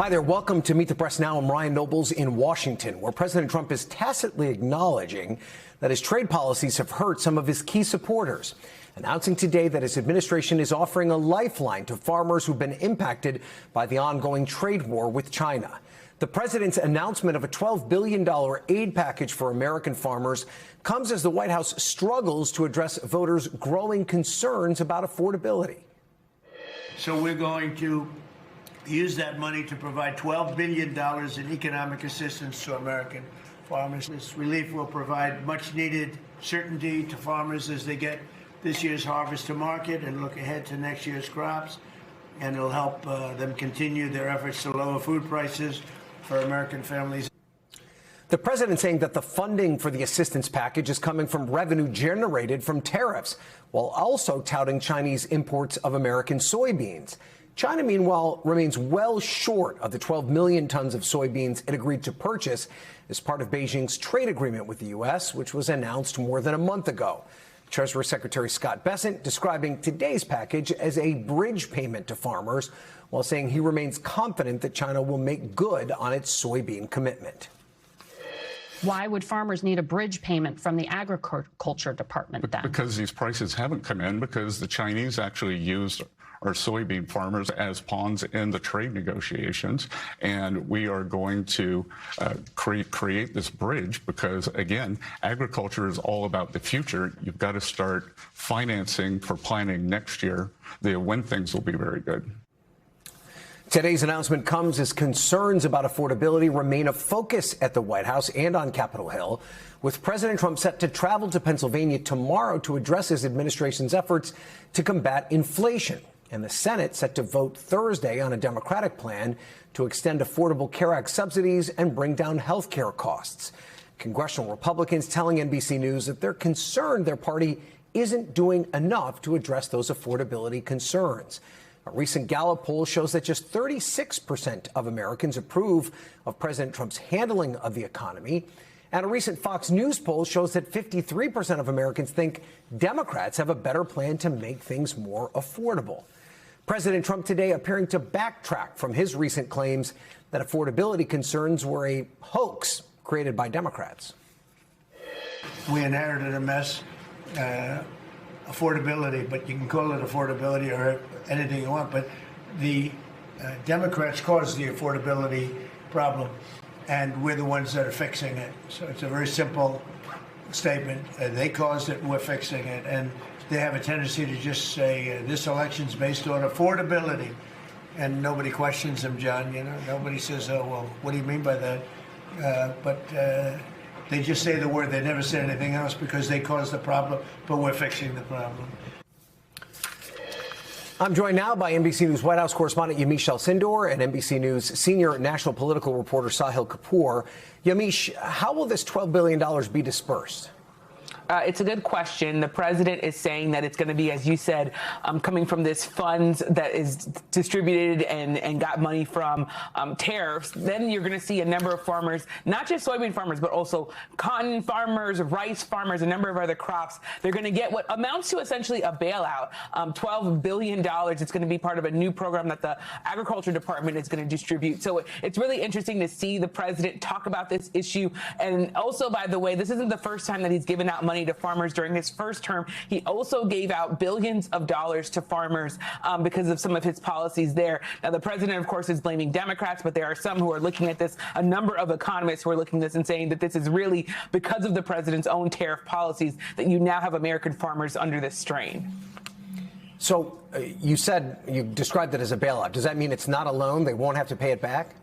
Hi there. Welcome to Meet the Press Now. I'm Ryan Nobles in Washington, where President Trump is tacitly acknowledging that his trade policies have hurt some of his key supporters, announcing today that his administration is offering a lifeline to farmers who've been impacted by the ongoing trade war with China. The president's announcement of a $12 billion aid package for American farmers comes as the White House struggles to address voters' growing concerns about affordability. So we're going to use that money to provide $12 billion in economic assistance to American farmers. This relief will provide much-needed certainty to farmers as they get this year's harvest to market and look ahead to next year's crops. And it'll help them continue their efforts to lower food prices for American families. The president saying that the funding for the assistance package is coming from revenue generated from tariffs, while also touting Chinese imports of American soybeans. China, meanwhile, remains well short of the 12 million tons of soybeans it agreed to purchase as part of Beijing's trade agreement with the U.S., which was announced more than a month ago. Treasury Secretary Scott Bessent describing today's package as a bridge payment to farmers, while saying he remains confident that China will make good on its soybean commitment. Why would farmers need a bridge payment from the Agriculture Department then? Because these prices haven't come in, because the Chinese actually used our soybean farmers as pawns in the trade negotiations. And we are going to create this bridge because, again, agriculture is all about the future. You've got to start financing for planning next year when things will be very good. Today's announcement comes as concerns about affordability remain a focus at the White House and on Capitol Hill, with President Trump set to travel to Pennsylvania tomorrow to address his administration's efforts to combat inflation, and the Senate set to vote Thursday on a Democratic plan to extend Affordable Care Act subsidies and bring down health care costs. Congressional Republicans telling NBC News that they're concerned their party isn't doing enough to address those affordability concerns. A recent Gallup poll shows that just 36% of Americans approve of President Trump's handling of the economy. And a recent Fox News poll shows that 53% of Americans think Democrats have a better plan to make things more affordable. President Trump today appearing to backtrack from his recent claims that affordability concerns were a hoax created by Democrats. We inherited a mess. Affordability, but you can call it affordability or anything you want, but the Democrats caused the affordability problem, and we're the ones that are fixing it. So it's a very simple statement. They caused it, we're fixing it, and they have a tendency to just say this election's based on affordability, and nobody questions them, John. You know, nobody says, oh, well, what do you mean by that? But they just say the word. They never say anything else because they caused the problem, but we're fixing the problem. I'm joined now by NBC News White House correspondent Yamiche Alcindor and NBC News senior national political reporter Sahil Kapoor. Yamiche, how will this $12 billion be dispersed? It's a good question. The president is saying that it's going to be, as you said, coming from this fund that is distributed and got money from tariffs. Then you're going to see a number of farmers, not just soybean farmers, but also cotton farmers, rice farmers, a number of other crops. They're going to get what amounts to essentially a bailout, $12 billion. It's going to be part of a new program that the Agriculture Department is going to distribute. So it's really interesting to see the president talk about this issue. And also, by the way, this isn't the first time that he's given out money to farmers during his first term. He also gave out billions of dollars to farmers because of some of his policies there. Now, the president, of course, is blaming Democrats, but there are some who are looking at this, a number of economists who are looking at this and saying that this is really because of the president's own tariff policies that you now have American farmers under this strain. So you described it as a bailout. Does that mean it's not a loan? They won't have to pay it back?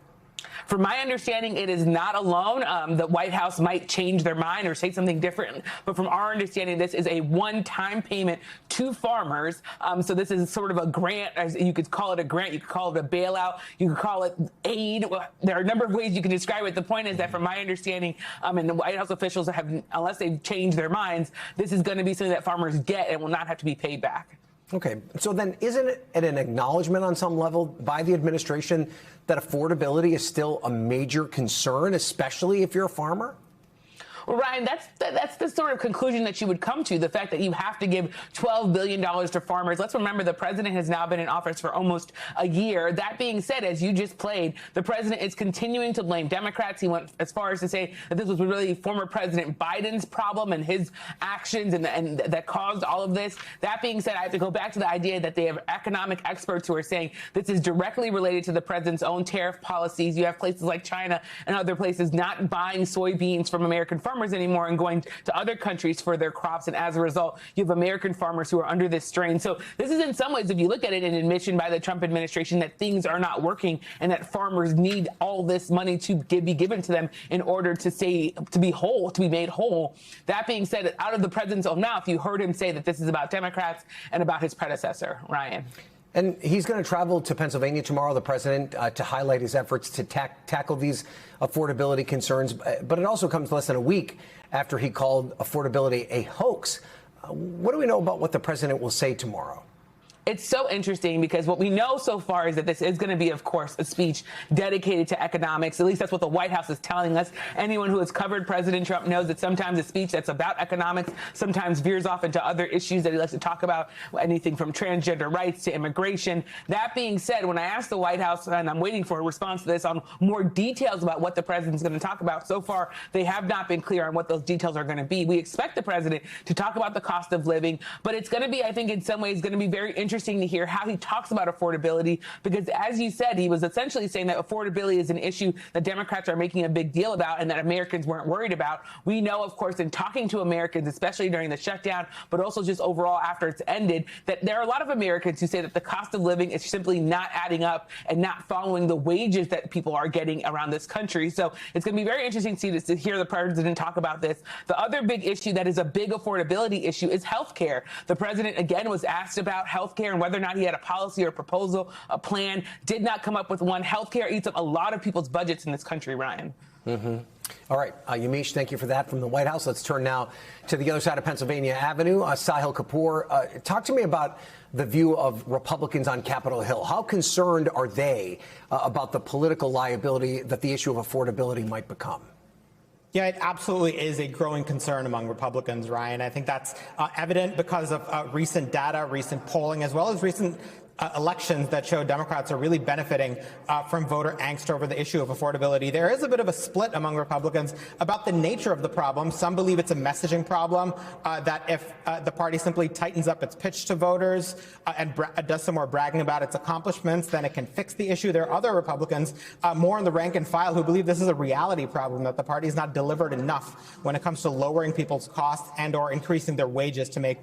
From my understanding, it is not a loan. The White House might change their mind or say something different. But from our understanding, this is a one-time payment to farmers. So this is sort of a grant, as you could call it a grant. You could call it a bailout. You could call it aid. Well, there are a number of ways you can describe it. The point is that from my understanding, and the White House officials have, unless they've changed their minds, this is going to be something that farmers get and will not have to be paid back. Okay, so then isn't it an acknowledgement on some level by the administration that affordability is still a major concern, especially if you're a farmer? Well, Ryan, that's the sort of conclusion that you would come to, the fact that you have to give $12 billion to farmers. Let's remember the president has now been in office for almost a year. That being said, as you just played, the president is continuing to blame Democrats. He went as far as to say that this was really former President Biden's problem and his actions and that caused all of this. That being said, I have to go back to the idea that they have economic experts who are saying this is directly related to the president's own tariff policies. You have places like China and other places not buying soybeans from American farmers anymore and going to other countries for their crops. And as a result, you have American farmers who are under this strain. So this is in some ways, if you look at it, an admission by the Trump administration that things are not working and that farmers need all this money to be given to them in order to be whole, to be made whole. That being said, out of the president's own mouth, you heard him say that this is about Democrats and about his predecessor, Ryan. And he's going to travel to Pennsylvania tomorrow, the president, to highlight his efforts to tackle these affordability concerns. But it also comes less than a week after he called affordability a hoax. What do we know about what the president will say tomorrow? It's so interesting because what we know so far is that this is going to be, of course, a speech dedicated to economics. At least that's what the White House is telling us. Anyone who has covered President Trump knows that sometimes a speech that's about economics sometimes veers off into other issues that he likes to talk about, anything from transgender rights to immigration. That being said, when I asked the White House, and I'm waiting for a response to this, on more details about what the president's going to talk about, so far they have not been clear on what those details are going to be. We expect the president to talk about the cost of living, but it's going to be, I think, in some ways going to be very interesting to hear how he talks about affordability, because as you said, he was essentially saying that affordability is an issue that Democrats are making a big deal about and that Americans weren't worried about. We know, of course, in talking to Americans, especially during the shutdown, but also just overall after it's ended, that there are a lot of Americans who say that the cost of living is simply not adding up and not following the wages that people are getting around this country. So it's going to be very interesting to hear the president talk about this. The other big issue that is a big affordability issue is health care. The president, again, was asked about health care and whether or not he had a policy or proposal, a plan, did not come up with one. Healthcare eats up a lot of people's budgets in this country, Ryan. Mm-hmm. All right, Yamiche, thank you for that from the White House. Let's turn now to the other side of Pennsylvania Avenue. Sahil Kapoor, talk to me about the view of Republicans on Capitol Hill. How concerned are they about the political liability that the issue of affordability might become? Yeah, it absolutely is a growing concern among Republicans, Ryan. I think that's evident because of recent data, recent polling, as well as recent elections that show Democrats are really benefiting from voter angst over the issue of affordability. There is a bit of a split among Republicans about the nature of the problem. Some believe it's a messaging problem, that if the party simply tightens up its pitch to voters and does some more bragging about its accomplishments, then it can fix the issue. There are other Republicans, more in the rank and file, who believe this is a reality problem, that the party has not delivered enough when it comes to lowering people's costs and or increasing their wages to make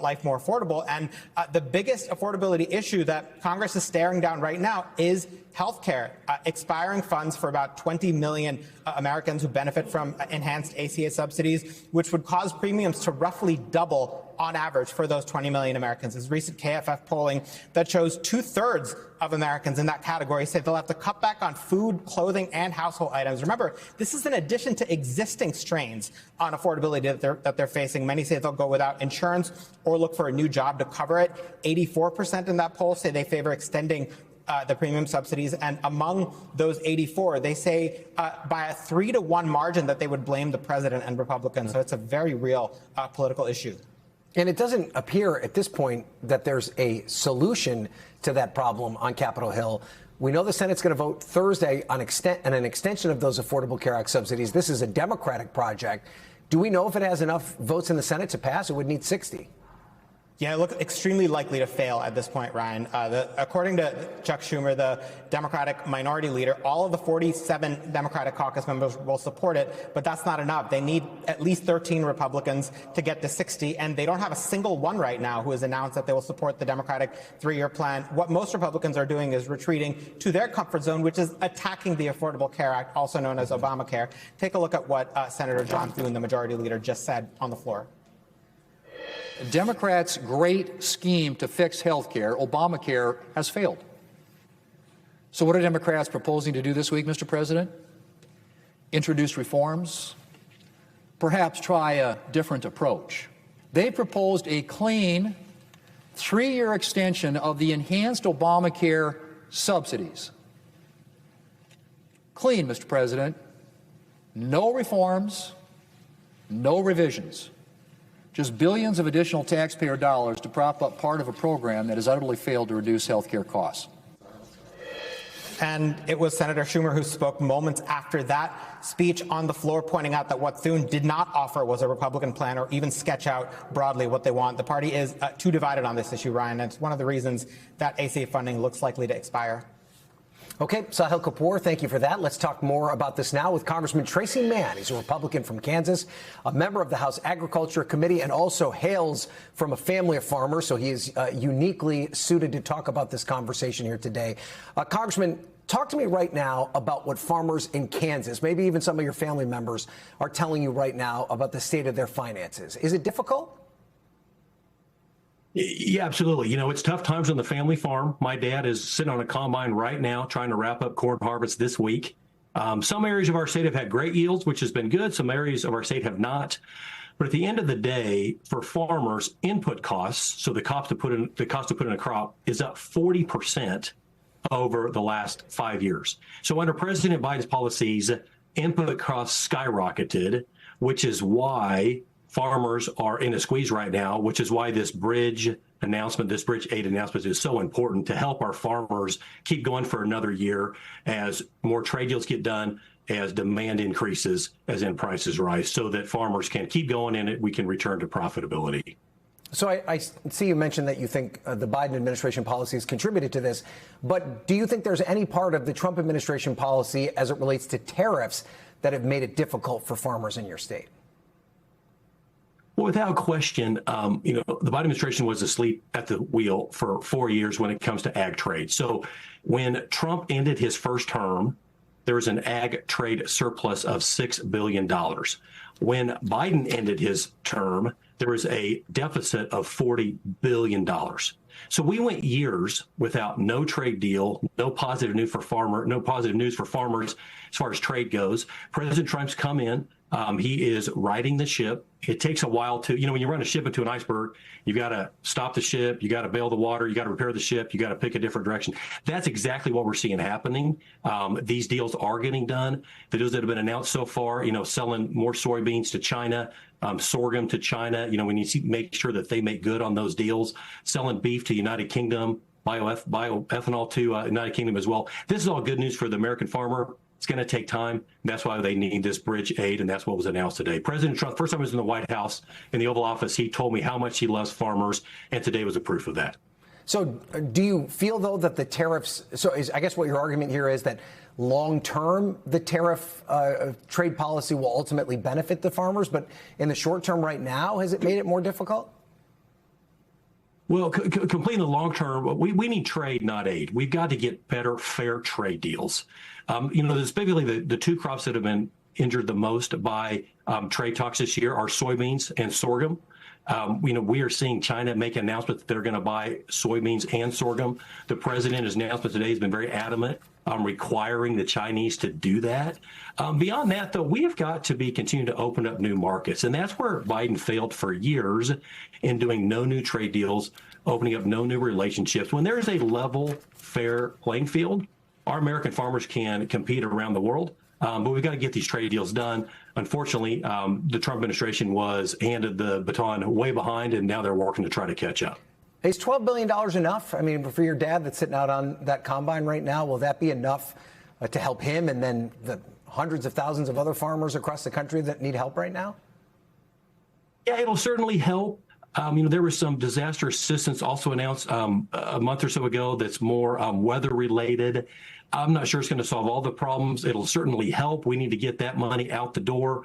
life more affordable. And the biggest affordability issue that Congress is staring down right now is health care, expiring funds for about 20 million Americans who benefit from enhanced ACA subsidies, which would cause premiums to roughly double on average for those 20 million Americans. There's recent KFF polling that shows 2/3 of Americans in that category say they'll have to cut back on food, clothing, and household items. Remember, this is in addition to existing strains on affordability that they're facing. Many say they'll go without insurance or look for a new job to cover it. 84% in that poll say they favor extending the premium subsidies. And among those 84, they say by a 3-to-1 margin that they would blame the president and Republicans. So it's a very real political issue. And it doesn't appear at this point that there's a solution to that problem on Capitol Hill. We know the Senate's going to vote Thursday on an extension of those Affordable Care Act subsidies. This is a Democratic project. Do we know if it has enough votes in the Senate to pass? It would need 60. Yeah, it looks extremely likely to fail at this point, Ryan. According to Chuck Schumer, the Democratic minority leader, all of the 47 Democratic caucus members will support it, but that's not enough. They need at least 13 Republicans to get to 60, and they don't have a single one right now who has announced that they will support the Democratic 3-year plan. What most Republicans are doing is retreating to their comfort zone, which is attacking the Affordable Care Act, also known as Obamacare. Take a look at what Senator John Thune, the majority leader, just said on the floor. Democrats' great scheme to fix health care, Obamacare, has failed. So what are Democrats proposing to do this week, Mr. President? Introduce reforms? Perhaps try a different approach. They proposed a clean 3-year extension of the enhanced Obamacare subsidies. Clean, Mr. President. No reforms, No revisions. Just billions of additional taxpayer dollars to prop up part of a program that has utterly failed to reduce health care costs. And it was Senator Schumer who spoke moments after that speech on the floor, pointing out that what Thune did not offer was a Republican plan or even sketch out broadly what they want. The party is too divided on this issue, Ryan, and it's one of the reasons that ACA funding looks likely to expire. Okay, Sahil Kapoor, thank you for that. Let's talk more about this now with Congressman Tracey Mann. He's a Republican from Kansas, a member of the House Agriculture Committee, and also hails from a family of farmers, so he is uniquely suited to talk about this conversation here today. Congressman, talk to me right now about what farmers in Kansas, maybe even some of your family members, are telling you right now about the state of their finances. Is it difficult? Yeah, absolutely. You know, it's tough times on the family farm. My dad is sitting on a combine right now trying to wrap up corn harvest this week. Some areas of our state have had great yields, which has been good. Some areas of our state have not. But at the end of the day, for farmers, input costs, so the cost to put in a crop, is up 40% over the last 5 years. So under President Biden's policies, input costs skyrocketed, which is why farmers are in a squeeze right now, which is why this bridge announcement, this bridge aid announcement is so important to help our farmers keep going for another year as more trade deals get done, as demand increases, as in prices rise, so that farmers can keep going and we can return to profitability. So I see you mentioned that you think the Biden administration policies contributed to this, but do you think there's any part of the Trump administration policy as it relates to tariffs that have made it difficult for farmers in your state? Well, without question, you know, the Biden administration was asleep at the wheel for 4 years when it comes to ag trade. So when Trump ended his first term, there was an ag trade surplus of $6 billion. When Biden ended his term, there was a deficit of $40 billion. So we went years without no trade deal, no positive news for farmers as far as trade goes. President Trump's come in. He is righting the ship. It takes a while to, you know, when you run a ship into an iceberg, you've got to stop the ship, you got to bail the water, you got to repair the ship, you got to pick a different direction. That's exactly what we're seeing happening. These deals are getting done. The deals that have been announced so far, you know, selling more soybeans to China, sorghum to China, you know, we need to make sure that they make good on those deals, selling beef to United Kingdom, bioethanol to United Kingdom as well. This is all good news for the American farmer. It's going to take time. That's why they need this bridge aid, and that's what was announced today. President Trump, first time I was in the White House, in the Oval Office, he told me how much he loves farmers, and today was a proof of that. So do you feel, though, that the tariffs, I guess what your argument here is that long-term, the tariff trade policy will ultimately benefit the farmers, but in the short term right now, has it made it more difficult? Well, completely in the long term, we need trade, not aid. We've got to get better, fair trade deals. You know, specifically the two crops that have been injured the most by trade talks this year are soybeans and sorghum. You know, we are seeing China make an announcement that they're going to buy soybeans and sorghum. The president, his announcement today, has been very adamant requiring the Chinese to do that. Beyond that, though, we have got to continue to open up new markets. And that's where Biden failed for years in doing no new trade deals, opening up no new relationships. When there is a level, fair playing field, our American farmers can compete around the world. But we've got to get these trade deals done. Unfortunately, the Trump administration was handed the baton way behind, and now they're working to try to catch up. Is $12 billion enough? I mean, for your dad that's sitting out on that combine right now, will that be enough to help him and then the hundreds of thousands of other farmers across the country that need help right now? Yeah, it'll certainly help. You know, there was some disaster assistance also announced a month or so ago that's more weather related. I'm not sure it's going to solve all the problems. It'll certainly help. We need to get that money out the door.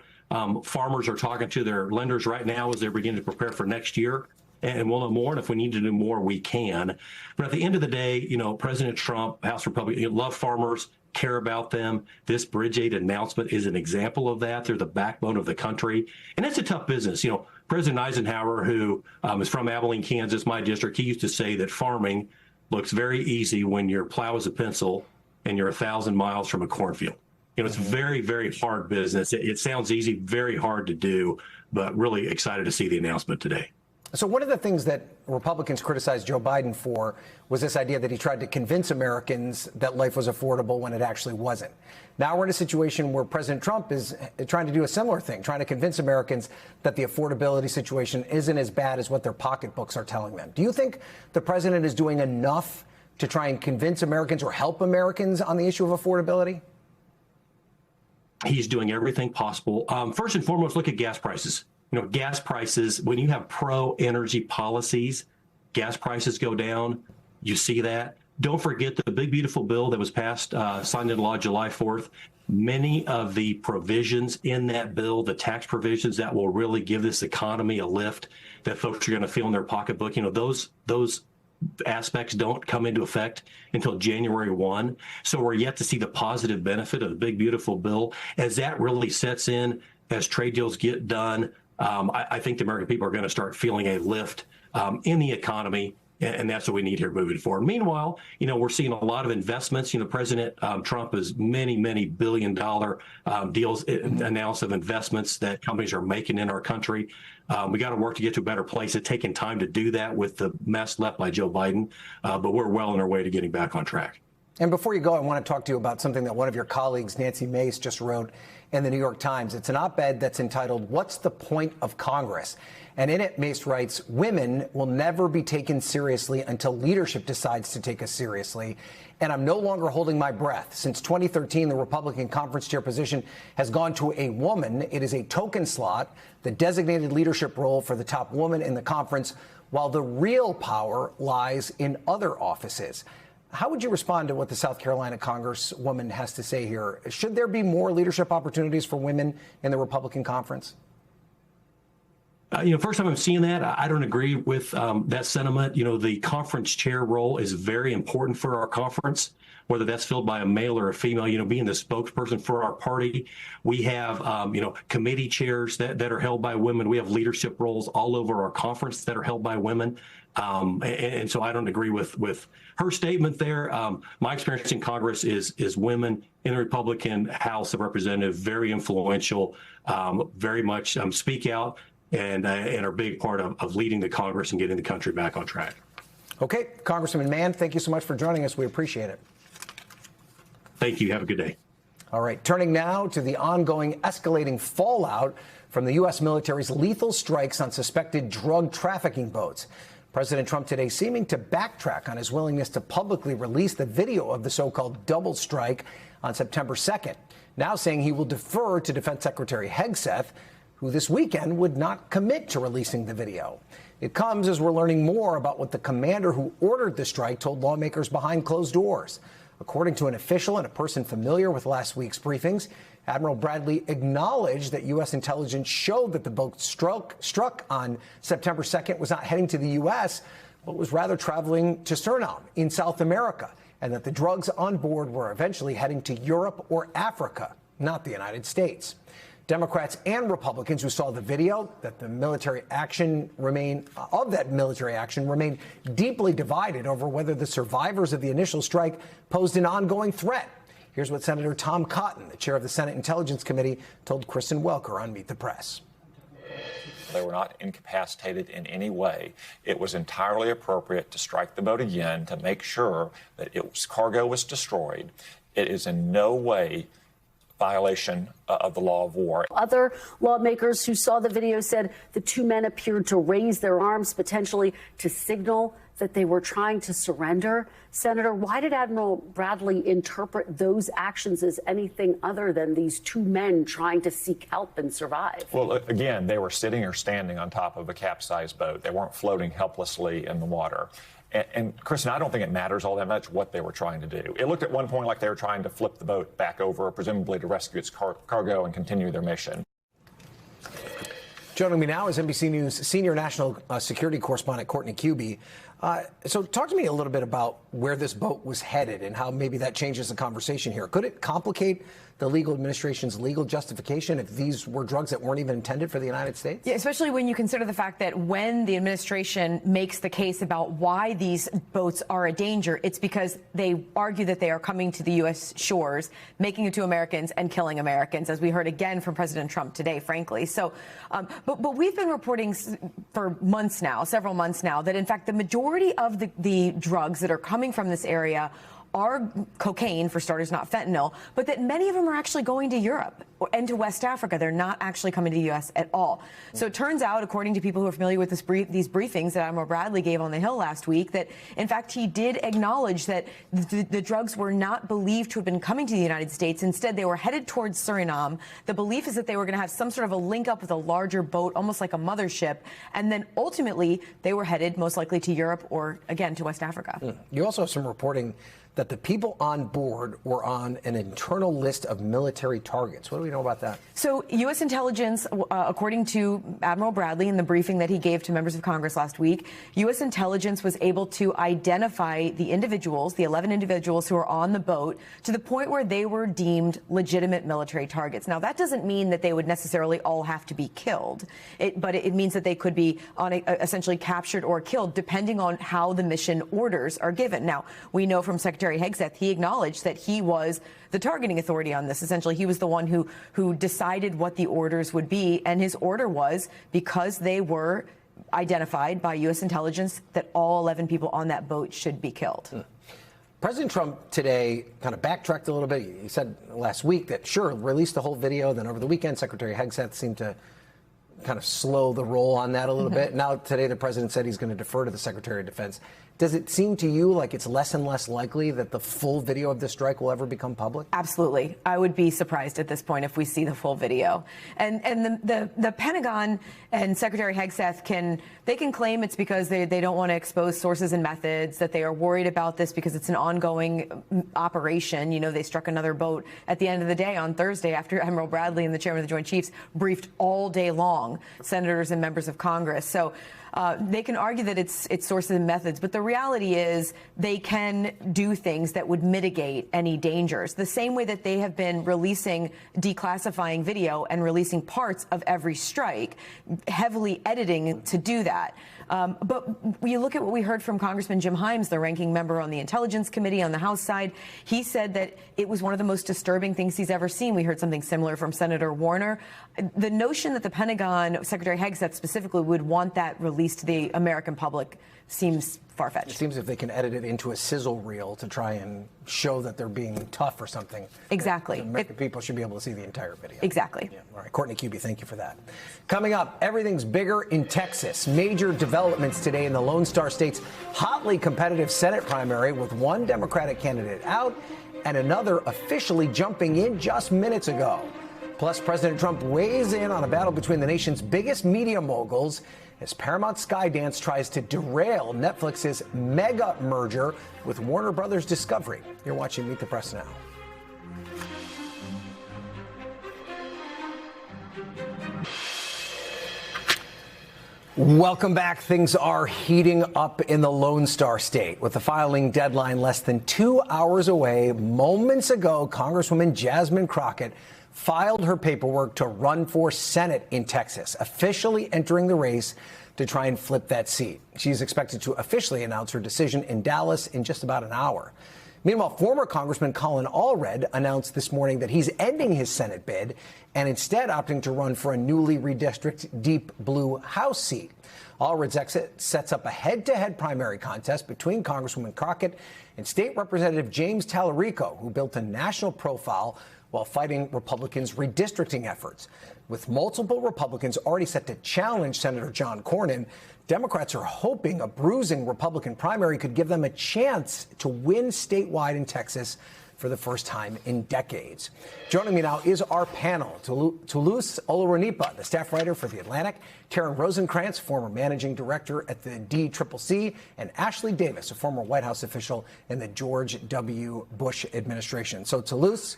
Farmers are talking to their lenders right now as they're beginning to prepare for next year. And we'll know more. And if we need to do more, we can. But at the end of the day, you know, President Trump, House Republicans, love farmers, care about them. This bridge aid announcement is an example of that. They're the backbone of the country. And it's a tough business. You know, President Eisenhower, who is from Abilene, Kansas, my district, he used to say that farming looks very easy when your plow is a pencil and you're 1,000 miles from a cornfield. You know, it's very, very hard business. It sounds easy, very hard to do, but really excited to see the announcement today. So one of the things that Republicans criticized Joe Biden for was this idea that he tried to convince Americans that life was affordable when it actually wasn't. Now we're in a situation where President Trump is trying to do a similar thing, trying to convince Americans that the affordability situation isn't as bad as what their pocketbooks are telling them. Do you think the president is doing enough to try and convince Americans or help Americans on the issue of affordability? He's doing everything possible. First and foremost, look at gas prices. You know, gas prices, when you have pro-energy policies, gas prices go down. You see that. Don't forget the big, beautiful bill that was passed, signed into law July 4th. Many of the provisions in that bill, the tax provisions that will really give this economy a lift that folks are going to feel in their pocketbook, you know, those aspects don't come into effect until January 1. So we're yet to see the positive benefit of the big, beautiful bill. As that really sets in, as trade deals get done, I think the American people are going to start feeling a lift in the economy, and that's what we need here moving forward. Meanwhile, you know, we're seeing a lot of investments. You know, President Trump has many billion-dollar deals announced of investments that companies are making in our country. We got to work to get to a better place. It's taken time to do that with the mess left by Joe Biden, but we're well on our way to getting back on track. And before you go, I want to talk to you about something that one of your colleagues, Nancy Mace, just wrote in the New York Times. It's an op-ed that's entitled, "What's the Point of Congress?" And in it, Mace writes, "Women will never be taken seriously until leadership decides to take us seriously. And I'm no longer holding my breath. Since 2013, the Republican conference chair position has gone to a woman. It is a token slot, the designated leadership role for the top woman in the conference, while the real power lies in other offices." How would you respond to what the South Carolina Congresswoman has to say here? Should there be more leadership opportunities for women in the Republican conference? You know, first time I'm seeing that, I don't agree with that sentiment. You know, the conference chair role is very important for our conference, whether that's filled by a male or a female, you know, being the spokesperson for our party. We have, you know, committee chairs that are held by women. We have leadership roles all over our conference that are held by women. And so I don't agree with her statement there. My experience in Congress is women in the Republican House of Representatives, very influential, very much speak out and are a big part of leading the Congress and getting the country back on track. Okay, Congressman Mann, thank you so much for joining us. We appreciate it. Thank you. Have a good day. All right, turning now to the ongoing escalating fallout from the U.S. military's lethal strikes on suspected drug trafficking boats. President Trump today seeming to backtrack on his willingness to publicly release the video of the so-called double strike on September 2nd, now saying he will defer to Defense Secretary Hegseth, who this weekend would not commit to releasing the video. It comes as we're learning more about what the commander who ordered the strike told lawmakers behind closed doors. According to an official and a person familiar with last week's briefings, Admiral Bradley acknowledged that U.S. intelligence showed that the boat struck on September 2nd was not heading to the U.S., but was rather traveling to Suriname in South America, and that the drugs on board were eventually heading to Europe or Africa, not the United States. Democrats and Republicans who saw the video that the military action remain deeply divided over whether the survivors of the initial strike posed an ongoing threat. Here's what Senator Tom Cotton, the chair of the Senate Intelligence Committee, told Kristen Welker on Meet the Press. They were not incapacitated in any way. It was entirely appropriate to strike the boat again to make sure that its cargo was destroyed. It is in no way violation of the law of war. Other lawmakers who saw the video said the two men appeared to raise their arms, potentially to signal that they were trying to surrender. Senator, why did Admiral Bradley interpret those actions as anything other than these two men trying to seek help and survive? Well, Again, they were sitting or standing on top of a capsized boat. They weren't floating helplessly in the water. And Kristen, I don't think it matters all that much what they were trying to do. It looked at one point like they were trying to flip the boat back over, presumably to rescue its cargo and continue their mission. Joining me now is NBC News senior national security correspondent Courtney Kube. So talk to me a little bit about where this boat was headed and how maybe that changes the conversation here. Could it complicate the legal administration's legal justification if these were drugs that weren't even intended for the United States? Yeah, especially when you consider the fact that when the administration makes the case about why these boats are a danger, it's because they argue that they are coming to the U.S. shores, making it to Americans and killing Americans, as we heard again from President Trump today, frankly. So, but But we've been reporting for months now, several months now, that in fact the majority of the drugs that are coming from this area are cocaine, for starters, not fentanyl, but that many of them are actually going to Europe and to West Africa. They're not actually coming to the U.S. at all. So it turns out, according to people who are familiar with these briefings that Admiral Bradley gave on the Hill last week, that in fact he did acknowledge that the drugs were not believed to have been coming to the United States. Instead, they were headed towards Suriname. The belief is that they were going to have some sort of a link up with a larger boat, almost like a mothership. And then ultimately, they were headed most likely to Europe or, again, to West Africa. You also have some reporting that the people on board were on an internal list of military targets. What do we know about that? So U.S. intelligence, according to Admiral Bradley in the briefing that he gave to members of Congress last week, U.S. intelligence was able to identify the individuals, the 11 individuals who were on the boat, to the point where they were deemed legitimate military targets. Now, that doesn't mean that they would necessarily all have to be killed, but it means that they could be essentially captured or killed, depending on how the mission orders are given. Now, we know from Secretary Hegseth, he acknowledged that he was the targeting authority on this. Essentially, he was the one who decided what the orders would be. And his order was, because they were identified by U.S. intelligence, that all 11 people on that boat should be killed. President Trump today kind of backtracked a little bit. He said last week that, sure, released the whole video. Then over the weekend, Secretary Hegseth seemed to kind of slow the roll on that a little bit. Now, today, the president said he's going to defer to the Secretary of Defense. Does it seem to you like it's less and less likely that the full video of the strike will ever become public? Absolutely. I would be surprised at this point if we see the full video. And the Pentagon and Secretary Hegseth can claim it's because they don't want to expose sources and methods, that they are worried about this because it's an ongoing operation. You know, they struck another boat at the end of the day on Thursday after Admiral Bradley and the chairman of the Joint Chiefs briefed all day long senators and members of Congress. So they can argue that it's sources and methods, but the reality is they can do things that would mitigate any dangers. The same way that they have been releasing declassifying video and releasing parts of every strike, heavily editing to do that. But when you look at what we heard from Congressman Jim Himes, the ranking member on the Intelligence Committee on the House side, he said that it was one of the most disturbing things he's ever seen. We heard something similar from Senator Warner. The notion that the Pentagon, Secretary Hegseth specifically, would want that released to the American public seems far-fetched. It seems if they can edit it into a sizzle reel to try and show that they're being tough or something. Exactly. The American people should be able to see the entire video. Exactly. Yeah. All right, Courtney Cubie, thank you for that. Coming up, everything's bigger in Texas. Major developments today in the Lone Star State's hotly competitive Senate primary, with one Democratic candidate out and another officially jumping in just minutes ago. Plus, President Trump weighs in on a battle between the nation's biggest media moguls as Paramount Skydance tries to derail Netflix's mega merger with Warner Brothers Discovery. You're watching Meet the Press now. Welcome back. Things are heating up in the Lone Star State, with the filing deadline less than 2 hours away. Moments ago, Congresswoman Jasmine Crockett filed her paperwork to run for Senate in Texas, officially entering the race to try and flip that seat. She's expected to officially announce her decision in Dallas in just about an hour. Meanwhile, former Congressman Colin Allred announced this morning that he's ending his Senate bid and instead opting to run for a newly redistricted deep blue House seat. Allred's exit sets up a head-to-head primary contest between Congresswoman Crockett and State Representative James Tallarico, who built a national profile while fighting Republicans' redistricting efforts. With multiple Republicans already set to challenge Senator John Cornyn, Democrats are hoping a bruising Republican primary could give them a chance to win statewide in Texas for the first time in decades. Joining me now is our panel. Toulouse Olorunipa, the staff writer for The Atlantic, Karen Rosenkrantz, former managing director at the DCCC, and Ashley Davis, a former White House official in the George W. Bush administration. So, Toulouse,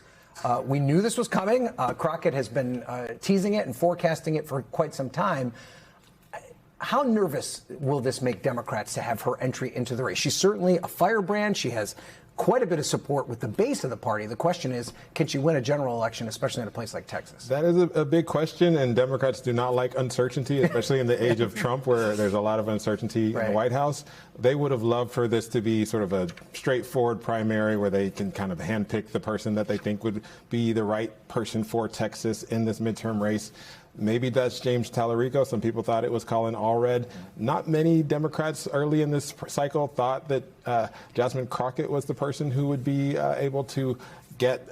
we knew this was coming. Crockett has been teasing it and forecasting it for quite some time. How nervous will this make Democrats to have her entry into the race? She's certainly a firebrand. She has quite a bit of support with the base of the party. The question is, can she win a general election, especially in a place like Texas? That is a big question, and Democrats do not like uncertainty, especially in the age of Trump, where there's a lot of uncertainty in the White House. They would have loved for this to be sort of a straightforward primary where they can kind of handpick the person that they think would be the right person for Texas in this midterm race. Maybe that's James Tallarico. Some people thought it was Colin Allred. Not many Democrats early in this cycle thought that Jasmine Crockett was the person who would be able to get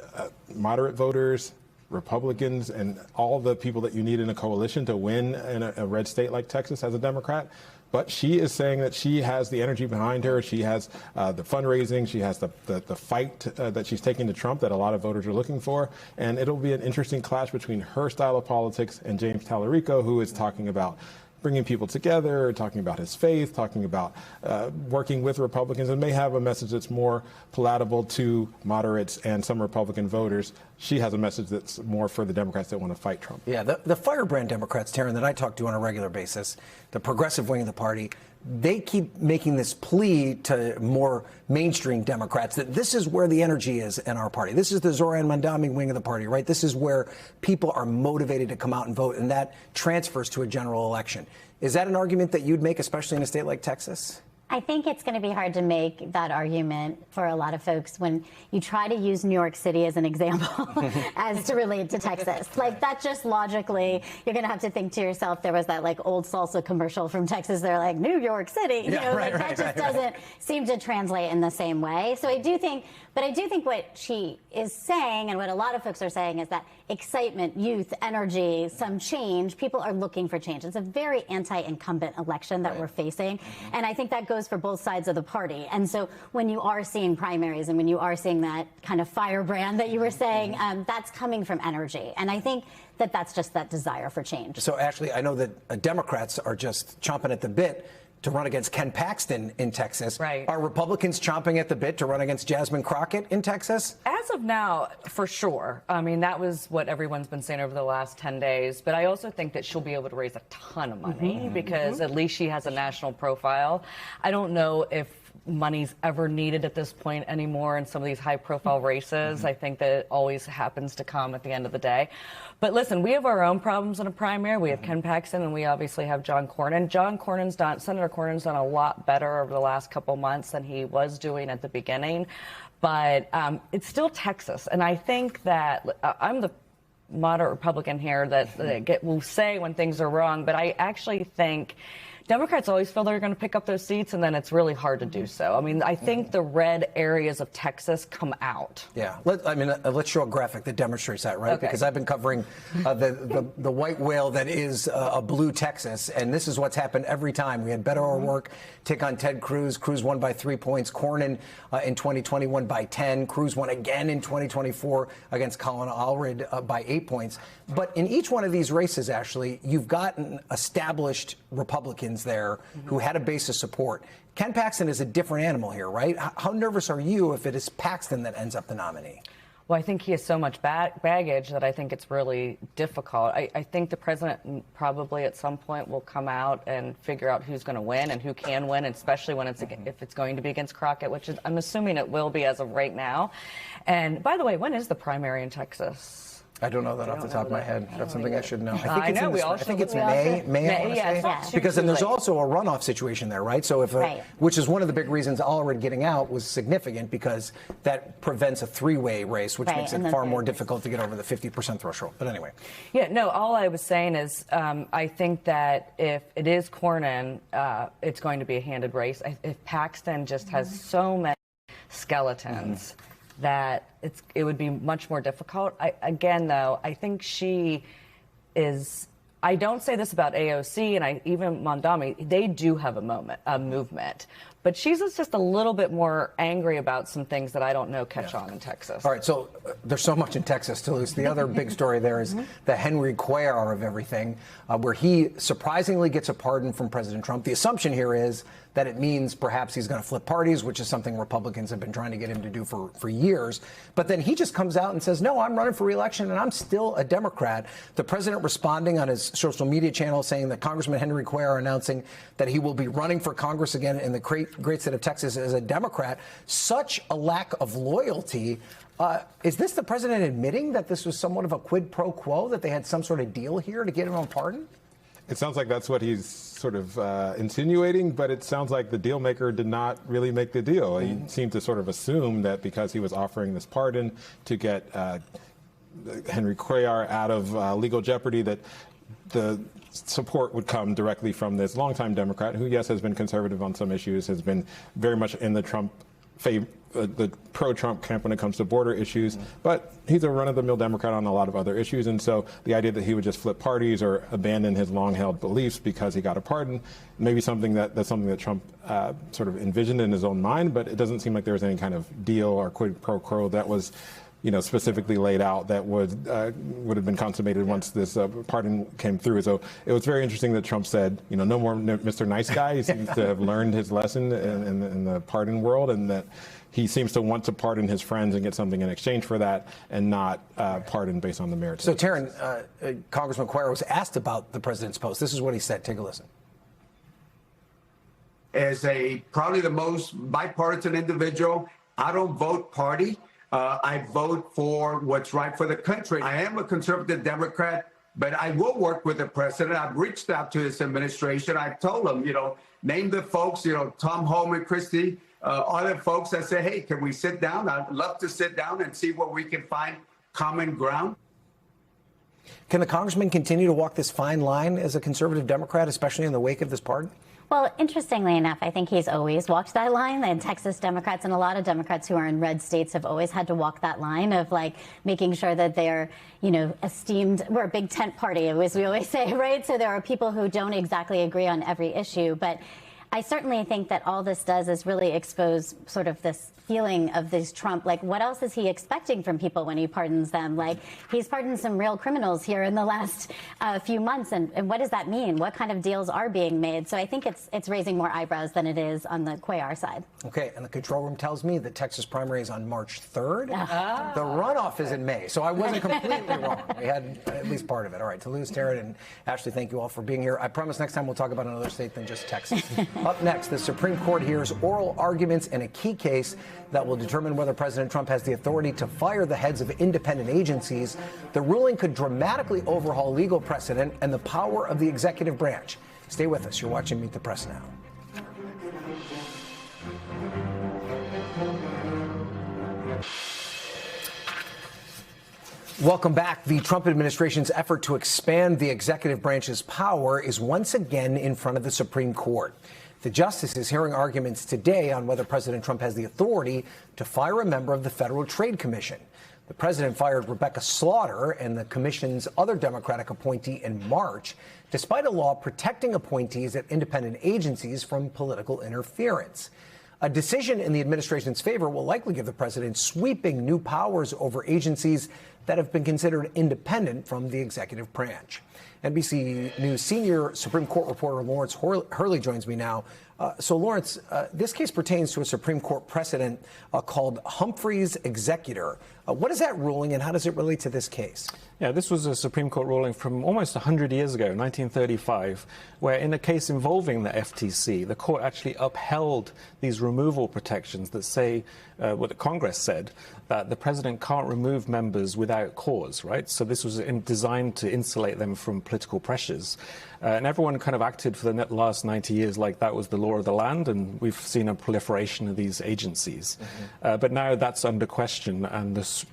moderate voters, Republicans, and all the people that you need in a coalition to win in a red state like Texas as a Democrat. But she is saying that she has the energy behind her. She has the fundraising. She has the fight that she's taking to Trump that a lot of voters are looking for. And it'll be an interesting clash between her style of politics and James Tallarico, who is talking about bringing people together, talking about his faith, talking about working with Republicans, and may have a message that's more palatable to moderates and some Republican voters. She has a message that's more for the Democrats that want to fight Trump. Yeah, the firebrand Democrats, Taryn, that I talk to on a regular basis, the progressive wing of the party, they keep making this plea to more mainstream Democrats that this is where the energy is in our party. This is the Zoran Mandami wing of the party, right? This is where people are motivated to come out and vote, and that transfers to a general election. Is that an argument that you'd make, especially in a state like Texas? I think it's going to be hard to make that argument for a lot of folks when you try to use New York City as an example as to relate to Texas. Like, that just logically, you're going to have to think to yourself, there was that like old salsa commercial from Texas. They're like, New York City. You know, that just doesn't seem to translate in the same way. So I do think what she is saying and what a lot of folks are saying is that excitement, youth, energy, some change, people are looking for change. It's a very anti-incumbent election that we're facing. And I think that goes for both sides of the party. And so when you are seeing primaries and when you are seeing that kind of firebrand that you were saying, that's coming from energy. And I think that that's just that desire for change. So, Ashley, I know that Democrats are just chomping at the bit to run against Ken Paxton in Texas. Right. Are Republicans chomping at the bit to run against Jasmine Crockett in Texas? As of now, for sure. I mean, that was what everyone's been saying over the last 10 days. But I also think that she'll be able to raise a ton of money because at least she has a national profile. I don't know if money's ever needed at this point anymore in some of these high-profile races. I think that it always happens to come at the end of the day. But listen, we have our own problems in a primary. We have Ken Paxton, and we obviously have John Cornyn. Senator Cornyn's done a lot better over the last couple months than he was doing at the beginning. But it's still Texas, and I think that I'm the moderate Republican here that will say when things are wrong, but I actually think Democrats always feel they're going to pick up those seats, and then it's really hard to do so. I mean, I think the red areas of Texas come out. Yeah. Let's show a graphic that demonstrates that, right? Okay. Because I've been covering the white whale that is a blue Texas, and this is what's happened every time. We had Beto O'Rourke take on Ted Cruz. Cruz won by 3 points. Cornyn in 2020 won by 10. Cruz won again in 2024 against Colin Allred by 8 points. But in each one of these races, Ashley, you've gotten established Republicans there who had a base of support. Ken Paxton is a different animal here, right? How nervous are you if it is Paxton that ends up the nominee? Well, I think he has so much baggage that I think it's really difficult. I think the president probably at some point will come out and figure out who's going to win and who can win, especially when if it's going to be against Crockett, which is, I'm assuming it will be as of right now. And by the way, when is the primary in Texas? I don't know that off the top of my head. That's something I should know. I think it's May. Because then there's also a runoff situation there, right? So which is one of the big reasons Allred getting out was significant because that prevents a three-way race, which makes it far more difficult to get over the 50% threshold. But anyway. Yeah, no, all I was saying is I think that if it is Cornyn, it's going to be a handed race. If Paxton just has so many skeletons that it would be much more difficult. Again, though, I think she is. I don't say this about AOC and even Mondami. They do have a movement, but she's just a little bit more angry about some things that I don't know catch on in Texas. All right, so there's so much in Texas, Toulouse. The other big story there is the Henry Cuellar of everything, where he surprisingly gets a pardon from President Trump. The assumption here is that it means perhaps he's going to flip parties, which is something Republicans have been trying to get him to do for years. But then he just comes out and says, no, I'm running for re-election and I'm still a Democrat. The president responding on his social media channel saying that Congressman Henry Cuellar announcing that he will be running for Congress again in the great state of Texas as a Democrat. Such a lack of loyalty. Is this the president admitting that this was somewhat of a quid pro quo, that they had some sort of deal here to get him on pardon? It sounds like that's what he's sort of insinuating, but it sounds like the deal maker did not really make the deal. He seemed to sort of assume that because he was offering this pardon to get Henry Cuellar out of legal jeopardy, that the support would come directly from this longtime Democrat who, yes, has been conservative on some issues, has been very much in the Trump the pro-Trump camp when it comes to border issues, but he's a run-of-the-mill Democrat on a lot of other issues, and so the idea that he would just flip parties or abandon his long-held beliefs because he got a pardon, maybe that's something that Trump sort of envisioned in his own mind, but it doesn't seem like there was any kind of deal or quid pro quo that was specifically laid out that would have been consummated once this pardon came through. So it was very interesting that Trump said, no more Mr. Nice Guy. He seems to have learned his lesson in the pardon world, and that he seems to want to pardon his friends and get something in exchange for that, and not pardon based on the merits. So, Taryn, Congressman Cuellar was asked about the president's post. This is what he said. Take a listen. As probably the most bipartisan individual, I don't vote party. I vote for what's right for the country. I am a conservative Democrat, but I will work with the president. I've reached out to his administration. I've told him, name the folks, Tom Homan, Christie, other folks that say, hey, can we sit down? I'd love to sit down and see where we can find common ground. Can the congressman continue to walk this fine line as a conservative Democrat, especially in the wake of this pardon? Well, interestingly enough, I think he's always walked that line. And Texas Democrats and a lot of Democrats who are in red states have always had to walk that line of making sure that they're, esteemed. We're a big tent party, as we always say, right? So there are people who don't exactly agree on every issue. But I certainly think that all this does is really expose sort of this feeling of this Trump, what else is he expecting from people when he pardons them? He's pardoned some real criminals here in the last few months, and what does that mean? What kind of deals are being made? So I think it's raising more eyebrows than it is on the Cuellar side. Okay, and the control room tells me the Texas primary is on March 3rd. The runoff is in May, so I wasn't completely wrong. We had at least part of it. All right, Toulouse, Taryn, and Ashley, thank you all for being here. I promise next time we'll talk about another state than just Texas. Up next, the Supreme Court hears oral arguments in a key case that will determine whether President Trump has the authority to fire the heads of independent agencies. The ruling could dramatically overhaul legal precedent and the power of the executive branch. Stay with us. You're watching Meet the Press now. Welcome back. The Trump administration's effort to expand the executive branch's power is once again in front of the Supreme Court. The justice is hearing arguments today on whether President Trump has the authority to fire a member of the Federal Trade Commission. The president fired Rebecca Slaughter and the commission's other Democratic appointee in March, despite a law protecting appointees at independent agencies from political interference. A decision in the administration's favor will likely give the president sweeping new powers over agencies that have been considered independent from the executive branch. NBC News senior Supreme Court reporter Lawrence Hurley joins me now. So, Lawrence, this case pertains to a Supreme Court precedent called Humphrey's Executor. What is that ruling, and how does it relate to this case? Yeah, this was a Supreme Court ruling from almost 100 years ago, 1935, where in a case involving the FTC, the court actually upheld these removal protections that say, what the Congress said, that the president can't remove members without cause, right? So this was designed to insulate them from political pressures. And everyone kind of acted for the last 90 years like that was the law of the land, and we've seen a proliferation of these agencies. But now that's under question, and this,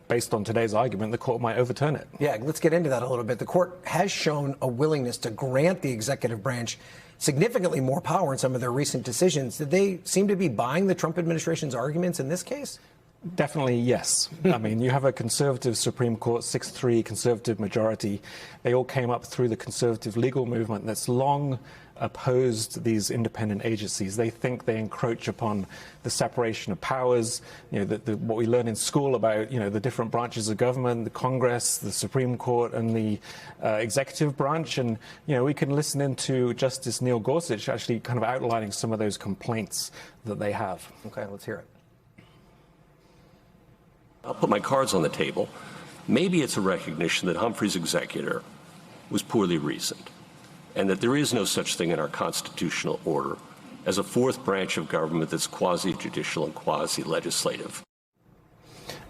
based on today's argument, the court might overturn it. Yeah, let's get into that a little bit. The court has shown a willingness to grant the executive branch significantly more power in some of their recent decisions. Did they seem to be buying the Trump administration's arguments in this case? Definitely, yes. I mean, you have a conservative Supreme Court, 6-3 conservative majority. They all came up through the conservative legal movement that's long opposed these independent agencies. They think they encroach upon the separation of powers, what we learn in school about, the different branches of government, the Congress, the Supreme Court, and the executive branch. And, we can listen into Justice Neil Gorsuch actually kind of outlining some of those complaints that they have. Okay, let's hear it. I'll put my cards on the table. Maybe it's a recognition that Humphrey's executor was poorly reasoned, and that there is no such thing in our constitutional order as a fourth branch of government that's quasi-judicial and quasi-legislative.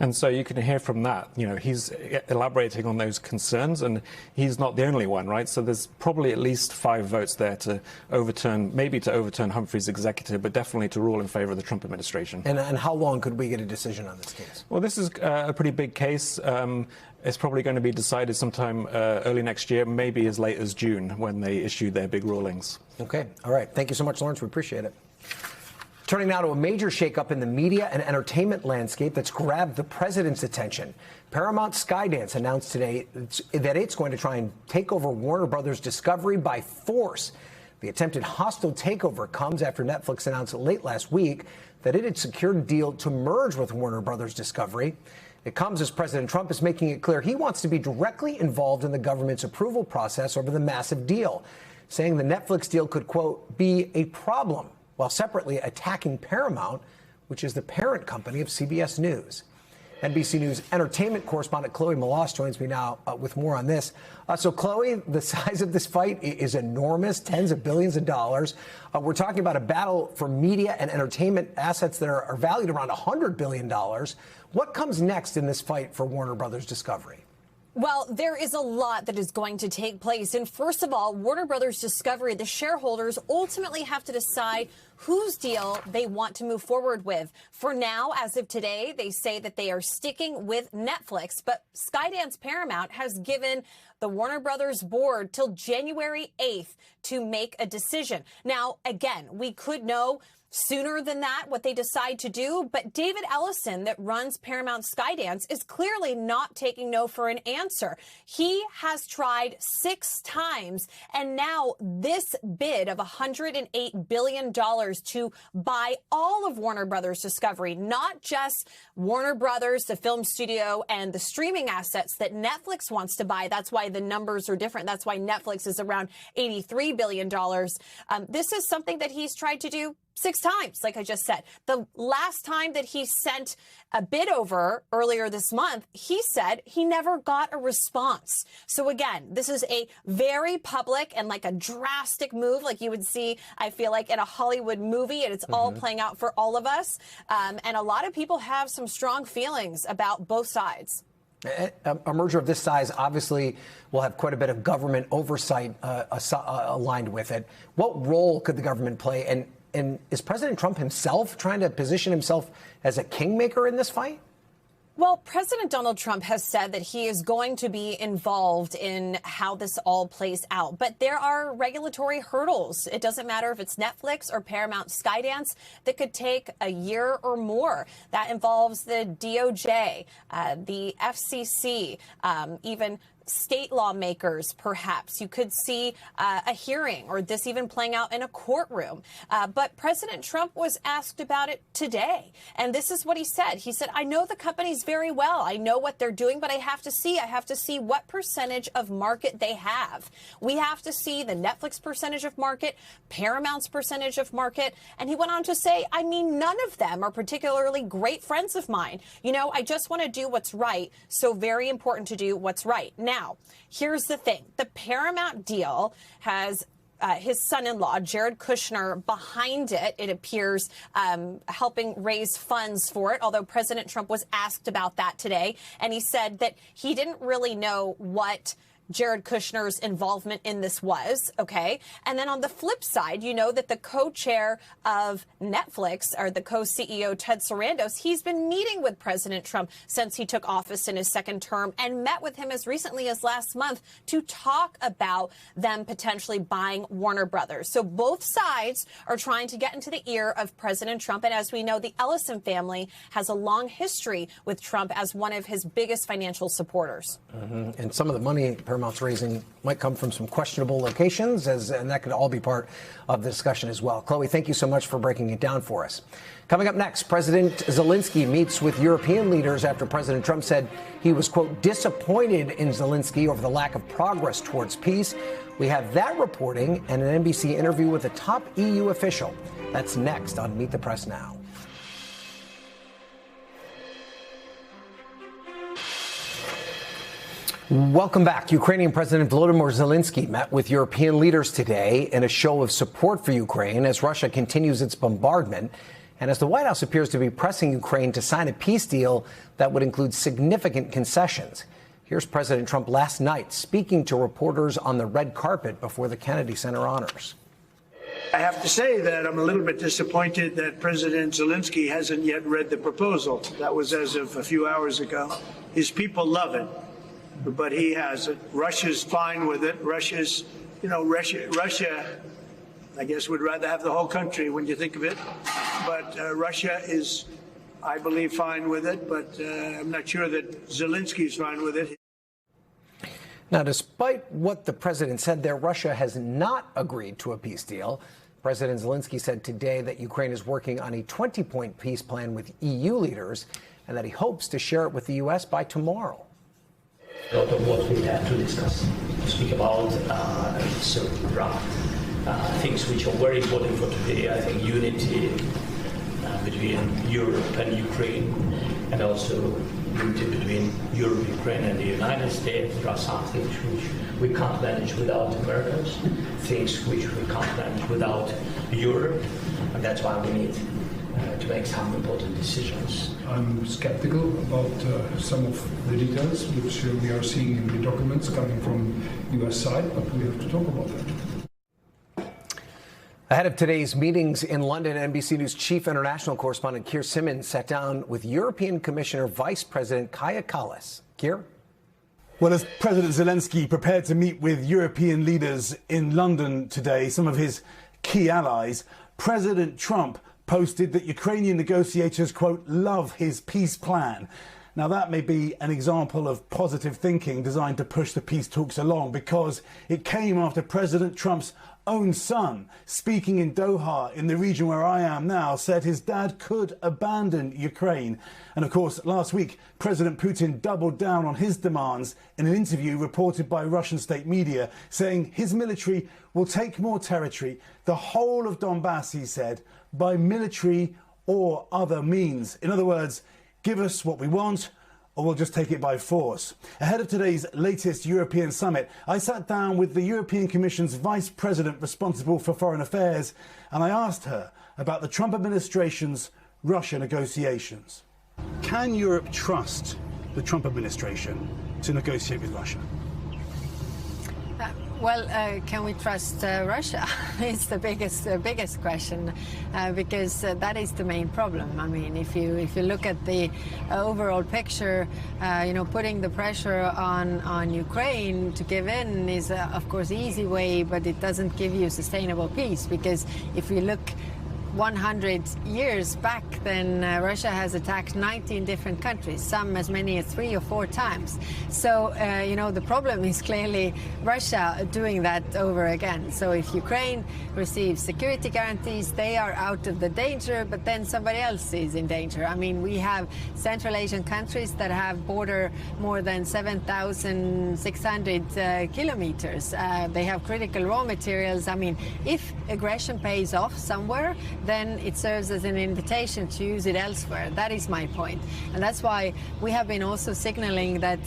And so you can hear from that, he's elaborating on those concerns, and he's not the only one, right? So there's probably at least 5 votes there to overturn Humphrey's executive, but definitely to rule in favor of the Trump administration. And how long could we get a decision on this case? Well, this is a pretty big case. It's probably going to be decided sometime early next year, maybe as late as June, when they issue their big rulings. Okay. All right. Thank you so much, Lawrence. We appreciate it. Turning now to a major shakeup in the media and entertainment landscape that's grabbed the president's attention. Paramount Skydance announced today that it's going to try and take over Warner Brothers Discovery by force. The attempted hostile takeover comes after Netflix announced late last week that it had secured a deal to merge with Warner Brothers Discovery. It comes as President Trump is making it clear he wants to be directly involved in the government's approval process over the massive deal, saying the Netflix deal could, quote, be a problem, while separately attacking Paramount, which is the parent company of CBS News. NBC News entertainment correspondent Chloe Melas joins me now with more on this. So, Chloe, the size of this fight is enormous, tens of billions of dollars. We're talking about a battle for media and entertainment assets that are valued around $100 billion. What comes next in this fight for Warner Brothers Discovery? Well, there is a lot that is going to take place. And first of all, Warner Brothers Discovery, the shareholders ultimately have to decide whose deal they want to move forward with. For now, as of today, they say that they are sticking with Netflix. But Skydance Paramount has given the Warner Brothers board till January 8th to make a decision. Now, again, we could know sooner than that what they decide to do, but David Ellison, that runs Paramount Skydance, is clearly not taking no for an answer. He has tried 6 times, and now this bid of $108 billion to buy all of Warner Brothers Discovery, not just Warner Brothers, the film studio, and the streaming assets that Netflix wants to buy. That's why the numbers are different. That's why Netflix is around $83 billion. This is something that he's tried to do 6 times, like I just said. The last time that he sent a bid over earlier this month, he said he never got a response. So again, this is a very public and like a drastic move like you would see, I feel like, in a Hollywood movie, and it's all playing out for all of us. And a lot of people have some strong feelings about both sides. A merger of this size obviously will have quite a bit of government oversight aligned with it. What role could the government play? And is President Trump himself trying to position himself as a kingmaker in this fight? Well, President Donald Trump has said that he is going to be involved in how this all plays out. But there are regulatory hurdles. It doesn't matter if it's Netflix or Paramount Skydance that could take a year or more. That involves the DOJ, the FCC, even state lawmakers, perhaps. You could see a hearing or this even playing out in a courtroom. But President Trump was asked about it today. And this is what he said. He said, I know the companies very well. I know what they're doing, but I have to see what percentage of market they have. We have to see the Netflix percentage of market, Paramount's percentage of market. And he went on to say, I mean, none of them are particularly great friends of mine. I just want to do what's right. So very important to do what's right. Now, here's the thing. The Paramount deal has his son-in-law, Jared Kushner, behind it, it appears, helping raise funds for it, although President Trump was asked about that today. And he said that he didn't really know what Jared Kushner's involvement in this was, okay? And then on the flip side, you know that the co-chair of Netflix, or the co-CEO, Ted Sarandos, he's been meeting with President Trump since he took office in his second term and met with him as recently as last month to talk about them potentially buying Warner Brothers. So both sides are trying to get into the ear of President Trump. And as we know, the Ellison family has a long history with Trump as one of his biggest financial supporters. And some of the money Paramount's raising might come from some questionable locations, and that could all be part of the discussion as well. Chloe, thank you so much for breaking it down for us. Coming up next, President Zelensky meets with European leaders after President Trump said he was, quote, disappointed in Zelensky over the lack of progress towards peace. We have that reporting and an NBC interview with a top EU official. That's next on Meet the Press Now. Welcome back. Ukrainian President Volodymyr Zelensky met with European leaders today in a show of support for Ukraine as Russia continues its bombardment and as the White House appears to be pressing Ukraine to sign a peace deal that would include significant concessions. Here's President Trump last night speaking to reporters on the red carpet before the Kennedy Center honors. I have to say that I'm a little bit disappointed that President Zelensky hasn't yet read the proposal. That was as of a few hours ago. His people love it, but he hasn't. Russia's fine with it. Russia, I guess, would rather have the whole country when you think of it. But Russia is, I believe, fine with it, but I'm not sure that Zelensky's fine with it. Now, despite what the president said there, Russia has not agreed to a peace deal. President Zelensky said today that Ukraine is working on a 20-point peace plan with EU leaders and that he hopes to share it with the U.S. by tomorrow. A lot of what we have to discuss, to speak about certain draft things which are very important for today. I think unity between Europe and Ukraine, and also unity between Europe, Ukraine, and the United States. There are some things which we can't manage without Americans, things which we can't manage without Europe, and that's why we need to make some important decisions. I'm skeptical about some of the details which we are seeing in the documents coming from U.S. side, but we have to talk about that. Ahead of today's meetings in London, NBC News chief international correspondent Keir Simmons sat down with European Commissioner Vice President Kaja Kallas. Keir? Well, as President Zelensky prepared to meet with European leaders in London today, some of his key allies, President Trump posted that Ukrainian negotiators, quote, love his peace plan. Now, that may be an example of positive thinking designed to push the peace talks along, because it came after President Trump's own son, speaking in Doha, in the region where I am now, said his dad could abandon Ukraine. And of course, last week, President Putin doubled down on his demands in an interview reported by Russian state media, saying his military will take more territory, the whole of Donbass, he said, by military or other means. In other words, give us what we want, or we'll just take it by force. Ahead of today's latest European summit, I sat down with the European Commission's Vice President responsible for foreign affairs, and I asked her about the Trump administration's Russia negotiations. Can Europe trust the Trump administration to negotiate with Russia? Well, can we trust Russia? It's the biggest question, because that is the main problem. I mean, if you look at the overall picture, putting the pressure on Ukraine to give in is, of course, easy way, but it doesn't give you sustainable peace, because if you look 100 years back, then Russia has attacked 19 different countries, some as many as 3 or 4 times. So, the problem is clearly Russia doing that over again. So if Ukraine receives security guarantees, they are out of the danger, but then somebody else is in danger. I mean, we have Central Asian countries that have border more than 7,600 kilometers. They have critical raw materials. I mean, if aggression pays off somewhere, then it serves as an invitation to use it elsewhere. That is my point. And that's why we have been also signaling that,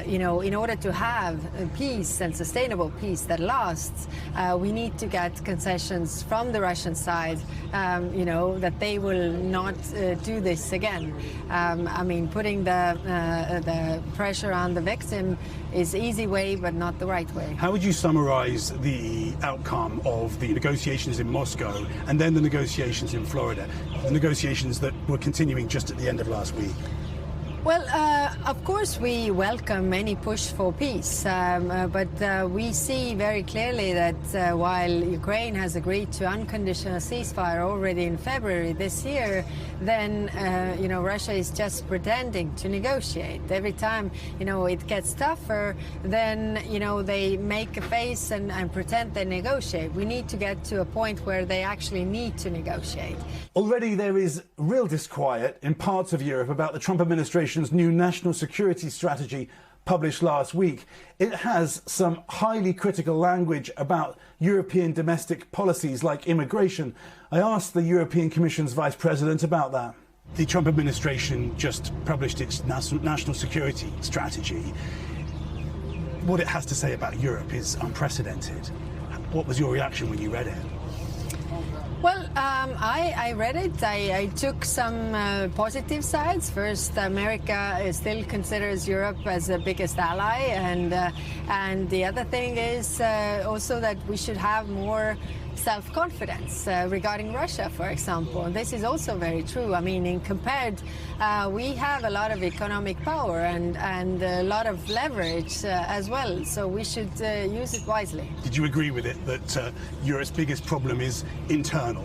in order to have peace and sustainable peace that lasts, we need to get concessions from the Russian side, that they will not do this again. I mean, putting the pressure on the victim is easy way, but not the right way. How would you summarize the outcome of the negotiations in Moscow and then the negotiations in Florida, the negotiations that were continuing just at the end of last week? Well, of course, we welcome any push for peace, but we see very clearly that while Ukraine has agreed to unconditional ceasefire already in February this year, then, Russia is just pretending to negotiate. Every time, it gets tougher, then, they make a face and pretend they negotiate. We need to get to a point where they actually need to negotiate. Already there is real disquiet in parts of Europe about the Trump administration's new national security strategy published last week. It has some highly critical language about European domestic policies like immigration. I asked the European Commission's Vice President about that. The Trump administration just published its national security strategy. What it has to say about Europe is unprecedented. What was your reaction when you read it? Well, I read it. I took some positive sides. First, America still considers Europe as the biggest ally, and the other thing is also that we should have more self-confidence regarding Russia, for example. And this is also very true. I mean, compared, we have a lot of economic power and a lot of leverage as well. So we should use it wisely. Did you agree with it that Europe's biggest problem is internal?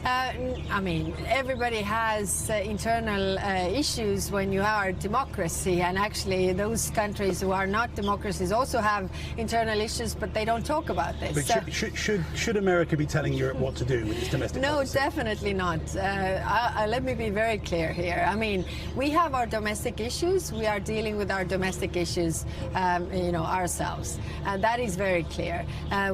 I mean, everybody has internal issues when you are a democracy, and actually those countries who are not democracies also have internal issues, but they don't talk about this. But should America be telling Europe what to do with its domestic policy? No, definitely not. Let me be very clear here. I mean, we have our domestic issues. We are dealing with our domestic issues, ourselves. That is very clear.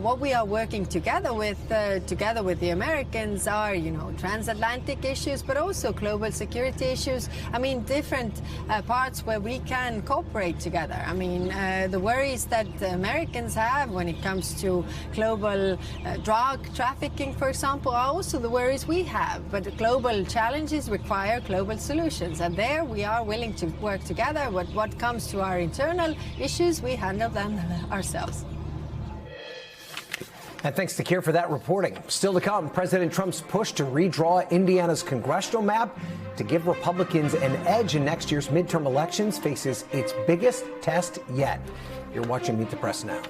What we are working together with the Americans are, transatlantic issues, but also global security issues. I mean, different parts where we can cooperate together. I mean, the worries that the Americans have when it comes to global drug trafficking, for example, are also the worries we have. But the global challenges require global solutions. And there we are willing to work together. But what comes to our internal issues, we handle them ourselves. And thanks to Keir for that reporting. Still to come, President Trump's push to redraw Indiana's congressional map to give Republicans an edge in next year's midterm elections faces its biggest test yet. You're watching Meet the Press now.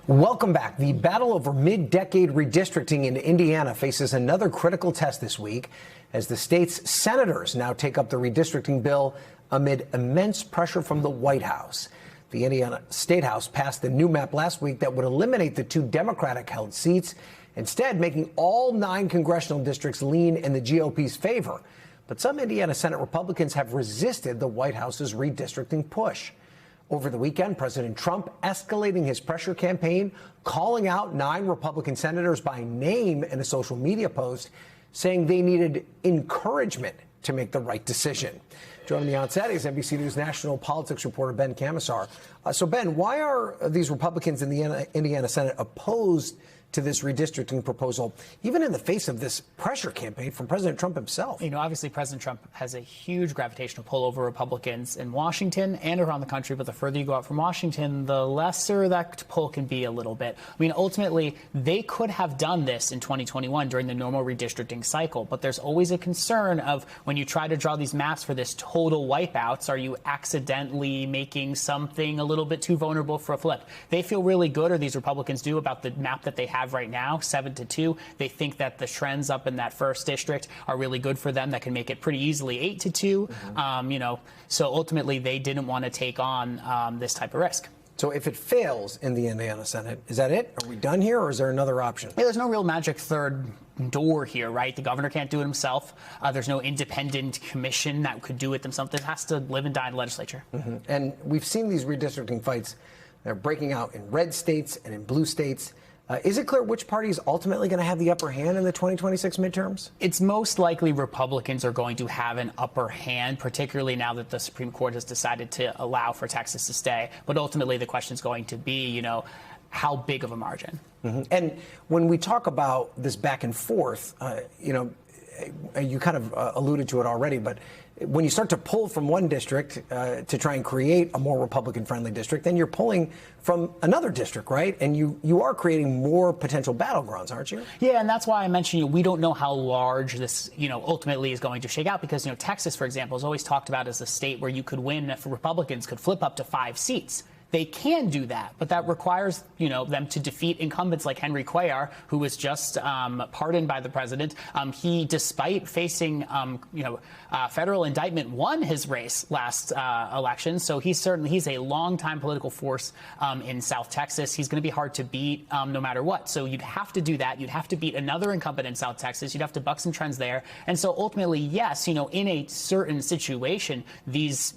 Welcome back. The battle over mid-decade redistricting in Indiana faces another critical test this week as the state's senators now take up the redistricting bill amid immense pressure from the White House. The Indiana State House passed the new map last week that would eliminate the 2 Democratic-held seats, instead making all 9 congressional districts lean in the GOP's favor. But some Indiana Senate Republicans have resisted the White House's redistricting push. Over the weekend, President Trump escalating his pressure campaign, calling out 9 Republican senators by name in a social media post, saying they needed encouragement to make the right decision. Joining me on set is NBC News national politics reporter Ben Camisar. So, Ben, why are these Republicans in the Indiana Senate opposed to this redistricting proposal, even in the face of this pressure campaign from President Trump himself? Obviously, President Trump has a huge gravitational pull over Republicans in Washington and around the country. But the further you go out from Washington, the lesser that pull can be a little bit. I mean, ultimately, they could have done this in 2021 during the normal redistricting cycle. But there's always a concern of when you try to draw these maps for this total wipeouts, are you accidentally making something a little bit too vulnerable for a flip? They feel really good, or these Republicans do, about the map that they have right now, 7-2. They think that the trends up in that first district are really good for them. That can make it pretty easily 8-2. So ultimately they didn't want to take on this type of risk. So if it fails in the Indiana Senate, is that it? Are we done here, or is there another option? Yeah, there's no real magic third door here, right? The governor can't do it himself. There's no independent commission that could do it themselves. This has to live and die in the legislature. And we've seen these redistricting fights. They're breaking out in red states and in blue states. Is it clear which party is ultimately going to have the upper hand in the 2026 midterms? It's most likely Republicans are going to have an upper hand, particularly now that the Supreme Court has decided to allow for Texas to stay. But ultimately, the question is going to be, how big of a margin? And when we talk about this back and forth, you kind of alluded to it already, but when you start to pull from one district to try and create a more Republican-friendly district, then you're pulling from another district, right? And you are creating more potential battlegrounds, aren't you? Yeah, and that's why I mentioned we don't know how large this, ultimately is going to shake out, because, Texas, for example, is always talked about as a state where you could win if Republicans could flip up to 5 seats. They can do that, but that requires, them to defeat incumbents like Henry Cuellar, who was just pardoned by the president. He, despite facing, federal indictment, won his race last election. So he's a longtime political force in South Texas. He's going to be hard to beat no matter what. So you'd have to do that. You'd have to beat another incumbent in South Texas. You'd have to buck some trends there. And so ultimately, yes, in a certain situation, these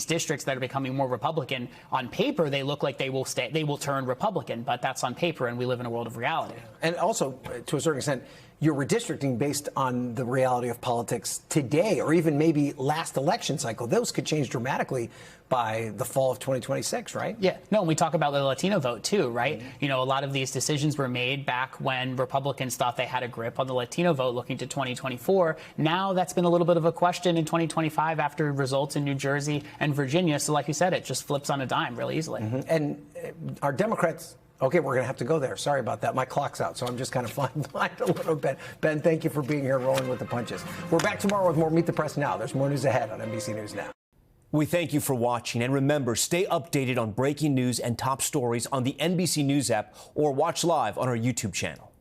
districts that are becoming more Republican, on paper, they look like they will turn Republican, but that's on paper, and we live in a world of reality. And also, to a certain extent, your redistricting based on the reality of politics today, or even maybe last election cycle. Those could change dramatically by the fall of 2026, right? Yeah. No, and we talk about the Latino vote too, right? You know, a lot of these decisions were made back when Republicans thought they had a grip on the Latino vote looking to 2024. Now that's been a little bit of a question in 2025 after results in New Jersey and Virginia. So like you said, it just flips on a dime really easily. And our Democrats... Okay, we're going to have to go there. Sorry about that. My clock's out, so I'm just kind of flying blind a little bit. Ben, thank you for being here, rolling with the punches. We're back tomorrow with more Meet the Press Now. There's more news ahead on NBC News Now. We thank you for watching, and remember, stay updated on breaking news and top stories on the NBC News app or watch live on our YouTube channel.